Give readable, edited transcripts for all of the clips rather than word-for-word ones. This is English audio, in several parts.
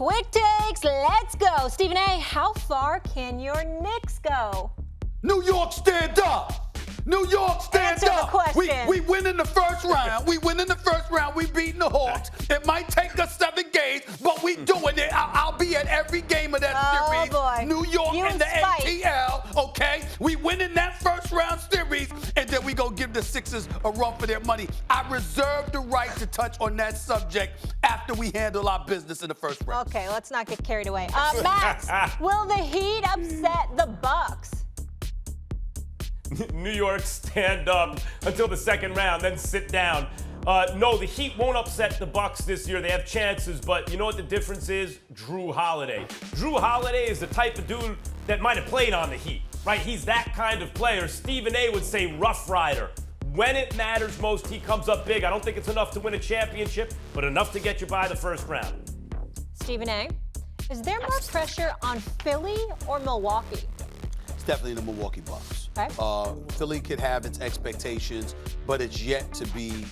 Quick takes, let's go. Stephen A., how far can your Knicks go? New York, stand up. New York, stand Answer up. the question. We win in the first round. We win in the first round. We beating the Hawks. It might take us 7 games, but we doing it. I'll be at every game of that series. Boy. New York You and the spite. ATL, okay? We win in that first round series, and then we go give the Sixers a run for their money. I reserve the right to touch on that subject after we handle our business in the first round. Okay, let's not get carried away. Max, will the Heat upset the Bucks? New York, stand up until the second round, then sit down. No, the Heat won't upset the Bucks this year. They have chances, but you know what the difference is? Drew Holiday. Drew Holiday is the type of dude that might have played on the Heat, right? He's that kind of player. Stephen A. would say Rough Rider. When it matters most, he comes up big. I don't think it's enough to win a championship, but enough to get you by the first round. Stephen A., is there more pressure on Philly or Milwaukee? It's definitely the Milwaukee Bucks. Okay. Philly could have its expectations, but it's yet to be,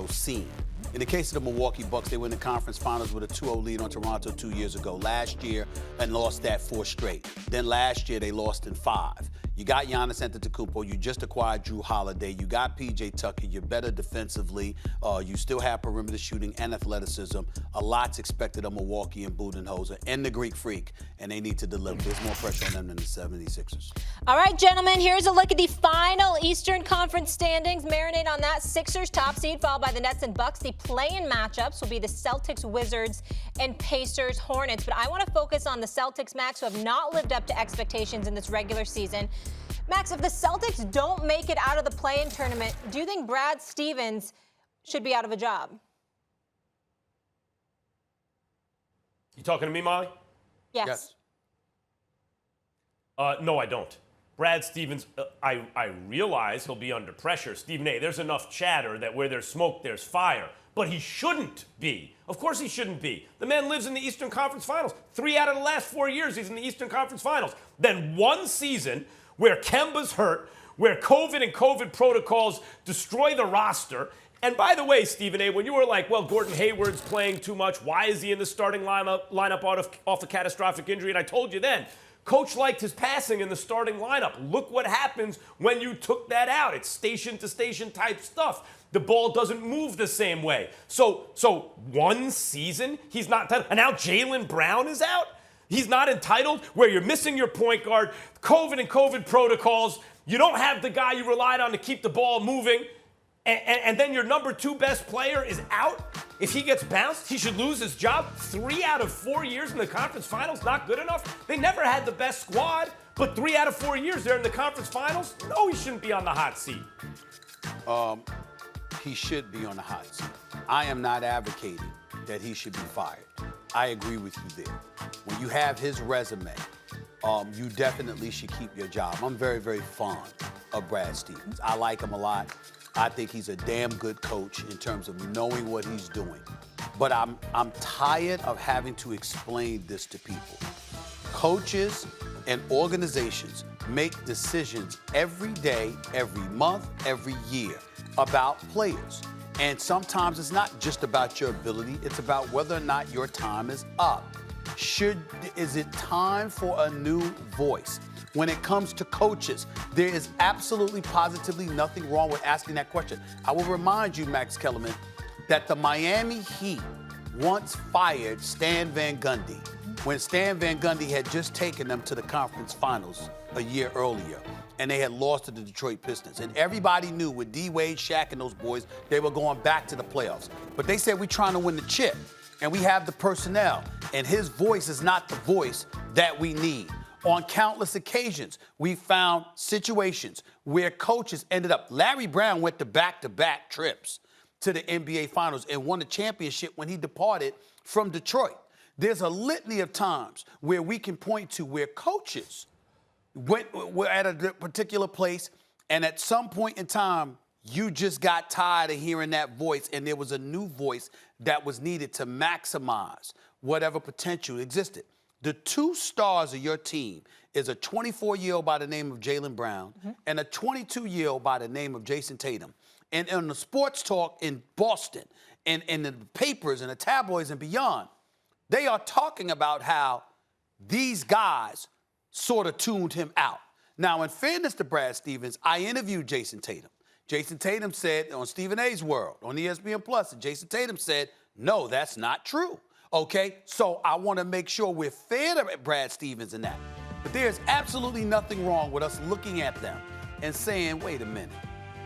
seen. In the case of the Milwaukee Bucks, they were in the conference finals with a 2-0 lead on Toronto 2 years ago. Last year, and lost that 4 straight. Then last year, they lost in 5. You got Giannis Antetokounmpo. You just acquired Drew Holiday. You got P.J. Tucker. You're better defensively. You still have perimeter shooting and athleticism. A lot's expected of Milwaukee and Budenholzer and the Greek Freak, and they need to deliver. There's more pressure on them than the 76ers. All right, gentlemen, here's a look at the final Eastern Conference standings. Marinate on that. Sixers top seed, followed by the Nets and Bucks. The play-in matchups will be the Celtics, Wizards, and Pacers, Hornets. But I want to focus on the Celtics, Max, who have not lived up to expectations in this regular season. Max, if the Celtics don't make it out of the play-in tournament, do you think Brad Stevens should be out of a job? You talking to me, Molly? Yes. No, I don't. Brad Stevens, I realize he'll be under pressure. Stephen A., there's enough chatter that where there's smoke, there's fire. But he shouldn't be. Of course he shouldn't be. The man lives in the Eastern Conference Finals. 3 out of the last 4 years, he's in the Eastern Conference Finals. Then one season where Kemba's hurt, where COVID and COVID protocols destroy the roster. And by the way, Stephen A., when you were like, well, Gordon Hayward's playing too much, why is he in the starting lineup off a catastrophic injury? And I told you then, Coach liked his passing in the starting lineup. Look what happens when you took that out. It's station-to-station type stuff. The ball doesn't move the same way. So one season, he's not entitled. And now Jaylen Brown is out? He's not entitled, where you're missing your point guard, COVID and COVID protocols. You don't have the guy you relied on to keep the ball moving. And then your number 2 best player is out. If he gets bounced, he should lose his job. 3 out of 4 years in the conference finals, not good enough. They never had the best squad, but 3 out of 4 years they're in the conference finals. No, he shouldn't be on the hot seat. He should be on the hot seat. I am not advocating that he should be fired. I agree with you there. When you have his resume, you definitely should keep your job. I'm very, very fond of Brad Stevens. I like him a lot. I think he's a damn good coach in terms of knowing what he's doing. But I'm tired of having to explain this to people. Coaches and organizations make decisions every day, every month, every year about players. And sometimes it's not just about your ability, it's about whether or not your time is up. Is it time for a new voice? When it comes to coaches, there is absolutely positively nothing wrong with asking that question. I will remind you, Max Kellerman, that the Miami Heat once fired Stan Van Gundy when Stan Van Gundy had just taken them to the conference finals a year earlier, and they had lost to the Detroit Pistons. And everybody knew with D-Wade, Shaq, and those boys, they were going back to the playoffs. But they said, we're trying to win the chip, and we have the personnel, and his voice is not the voice that we need. On countless occasions, we found situations where coaches ended up. Larry Brown went to back-to-back trips to the NBA Finals and won the championship when he departed from Detroit. There's a litany of times where we can point to where coaches were at a particular place, and at some point in time, you just got tired of hearing that voice, and there was a new voice that was needed to maximize whatever potential existed. The 2 stars of your team is a 24-year-old by the name of Jaylen Brown and a 22-year-old by the name of Jason Tatum. And on the sports talk in Boston and in the papers and the tabloids and beyond, They are talking about how these guys sort of tuned him out. Now, in fairness to Brad Stevens, I interviewed Jason Tatum. Jason Tatum said on Stephen A's World, on ESPN Plus, and Jason Tatum said, no, that's not true. Okay? So I want to make sure we're fair to Brad Stevens in that. But there's absolutely nothing wrong with us looking at them and saying, wait a minute,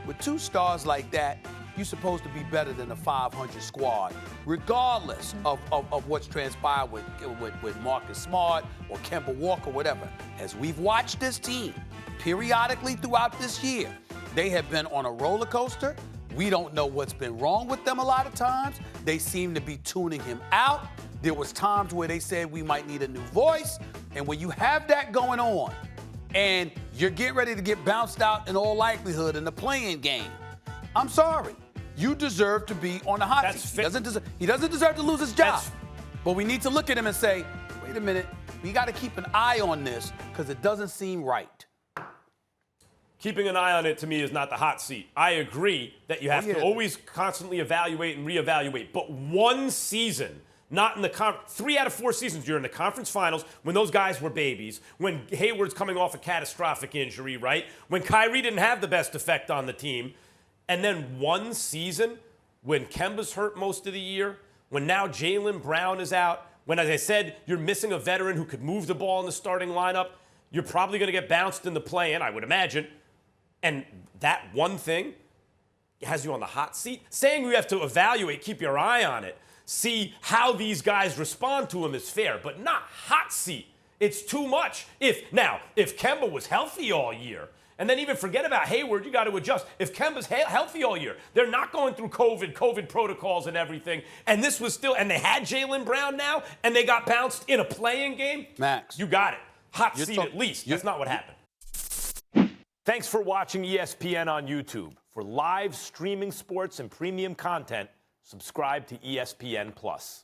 with two stars like that, you're supposed to be better than a 500 squad, regardless of what's transpired with Marcus Smart or Kemba Walker, whatever. As we've watched this team periodically throughout this year, they have been on a roller coaster. We don't know what's been wrong with them a lot of times. They seem to be tuning him out. There was times where they said we might need a new voice. And when you have that going on and you're getting ready to get bounced out in all likelihood in the play-in game, I'm sorry. You deserve to be on the hot seat. He doesn't deserve to lose his job. But we need to look at him and say, wait a minute, we got to keep an eye on this because it doesn't seem right. Keeping an eye on it, to me, is not the hot seat. I agree that you have to always constantly evaluate and reevaluate. But one season, not in the 3 out of 4 seasons, you're in the conference finals when those guys were babies, when Hayward's coming off a catastrophic injury, right? When Kyrie didn't have the best effect on the team. And then one season when Kemba's hurt most of the year, when now Jaylen Brown is out, when, as I said, you're missing a veteran who could move the ball in the starting lineup, you're probably going to get bounced in the play-in, I would imagine. And that one thing has you on the hot seat. Saying you have to evaluate, keep your eye on it, see how these guys respond to him is fair, but not hot seat. It's too much. If Kemba was healthy all year, and then even forget about Hayward, you got to adjust. If Kemba's healthy all year, they're not going through COVID protocols and everything, and this was still, and they had Jaylen Brown now, and they got bounced in a play-in game. Max. You got it. Hot seat at least. That's not what happened. Thanks for watching ESPN on YouTube. For live streaming sports and premium content, subscribe to ESPN+.